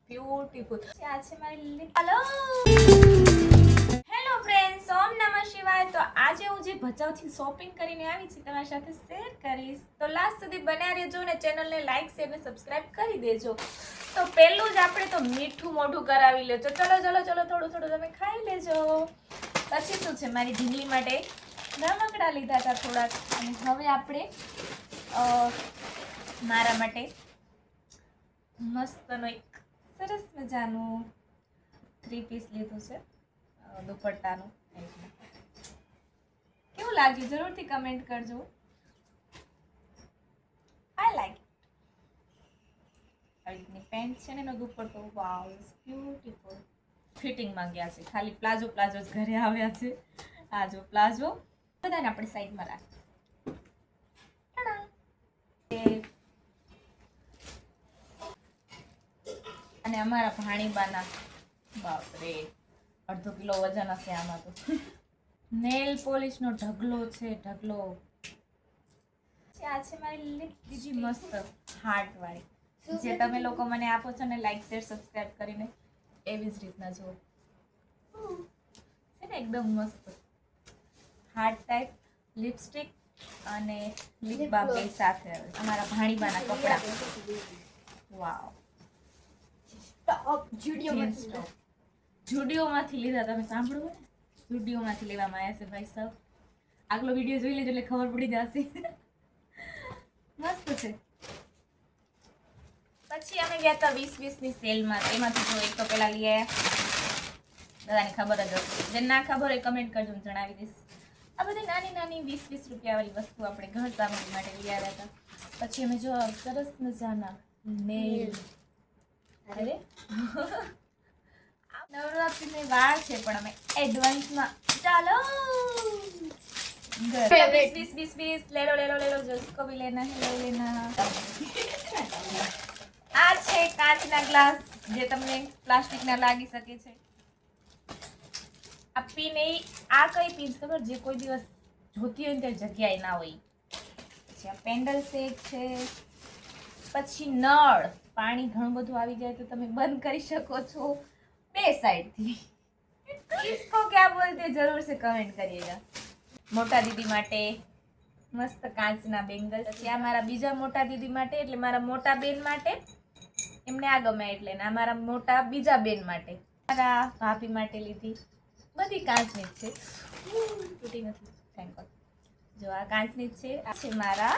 Beautiful આ છે મારી લિપ. હેલો ફ્રેન્ડ્સ, ઓમ નમઃ શિવાય. તો આજે હું જે ભચાઉથી શોપિંગ કરીને આવી છું તમારી સાથે શેર કરીશ. તો લાસ્ટ સુધી બન્યા રહેજો ને ચેનલને લાઈક શેર ને સબસ્ક્રાઇબ કરી દેજો. તો પહેલું જ આપણે તો મીઠું મોઢું કરાવી લેજો. ચલો થોડું તમે ખાઈ લેજો. પછી શું છે, મારી ઢીંગલી માટે રમકડા લીધા હતા થોડાક, અને હવે આપણે મારા માટે મસ્તનો એક સરસ મજાનું 3 પીસ લીધું છે દુપટ્ટાનું. કેવું લાગ્યું જરૂરથી કમેન્ટ કરજો. I like it. પેન્ટ છે ને એનો દુપટ્ટો વાવ બ્યુટીફુલ ફિટિંગમાં ગયા છે. ખાલી પ્લાઝો જ ઘરે આવ્યા છે. આ જો પ્લાઝો બધાને આપણે સાઈડમાં રાખીએ. અને અમારા ભાણીબાના બાપરે 1/2 કિલો વજન હશે આમાં તો. નેલ પોલિશનો ઢગલો છે, ઢગલો. આ છે મારી લિપ, બીજી મસ્ત હાર્ટ વાળી, જે તમે લોકો મને આપો છો ને લાઈક શેર સબસ્ક્રાઇબ કરીને, એવી જ રીતના જુઓ છે ને, એકદમ મસ્ત હાર્ટ ટાઈપ લિપસ્ટિક અને લિપ બામ બે સાથે આવે. અમારા ભાણીબાના કપડા વાવ. જુડિયોમાંથી લીધા. તમે સાંભળો ને, જુડિયોમાંથી લેવામાં આવ્યા છે ભાઈ સાહેબ. આગલો વિડીયો જોઈ લેજો એટલે ખબર પડી જશે. મસ્ત છે. પછી અમે ગયા હતા 20-20 સેલમાં. એમાંથી જો એક તો પેલા લઈ આવ્યા, બધાને ખબર જ હશે. જે ના ખબર હોય કમેન્ટ કરજો, હું જણાવી દઈશ. આ બધી નાની 20-20 રૂપિયા વાળી વસ્તુ આપણે ઘર સામગ્રી માટે લઈ આવ્યા હતા. પછી અમે જો સરસ મજાના નેલ, અરે નવરાત્રીની વાર છે પણ અમે એડવાન્સમાં ચાલો 20 ले लो जिसको भी लेना है ले लेना. આ છે કાચના ગ્લાસ, જે તમને પ્લાસ્ટિકના લાગી શકે છે. આ પીન આ કઈ પીન ખબર, જે કોઈ દિવસ જોતી હોય ને તે જગ્યાએ ના હોય. પછી આ પેન્ડલ સેટ છે. પછી નળ, પાણી ઘણું બધું આવી જાય તો તમે બંધ કરી શકો છો બે સાઈડથી. इसको क्या बोलते જરૂર से કમેન્ટ કરીએगा. મોટા દીદી માટે મસ્ત કાચના બેંગલ્સ. પછી આ મારા બીજા મોટા દીદી માટે, એટલે મારા મોટા બેન માટે, એમને આ ગમે એટલે. ને આ મારા મોટા બીજા બેન માટે, મારા ભાભી માટે લીધી. બધી કાચની જ છે, તૂટી નથી, થેન્ક ગોડ. જો આ કાચની જ છે. આ છે મારા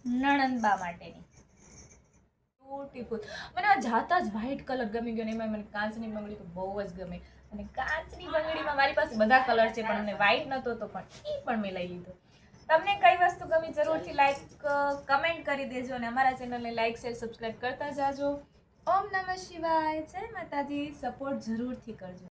નણંદબા માટેની બ્યુટીફુલ. મને આ જાતા જ વ્હાઈટ કલર ગમી ગયો ને એમાં મને કાચની બંગડી તો બહુ જ ગમે. અને કાચની બંગડીમાં મારી પાસે બધા કલર છે પણ મને વ્હાઈટ નહોતો તો પણ એ પણ મેં લઈ લીધો. તમને કઈ વસ્તુ ગમી જરૂરથી લાઈક કમેન્ટ કરી દેજો, અને અમારા ચેનલને લાઈક શેર સબસ્ક્રાઇબ કરતા જાજો. ઓમ નમઃ શિવાય. જય માતાજી. સપોર્ટ જરૂરથી કરજો.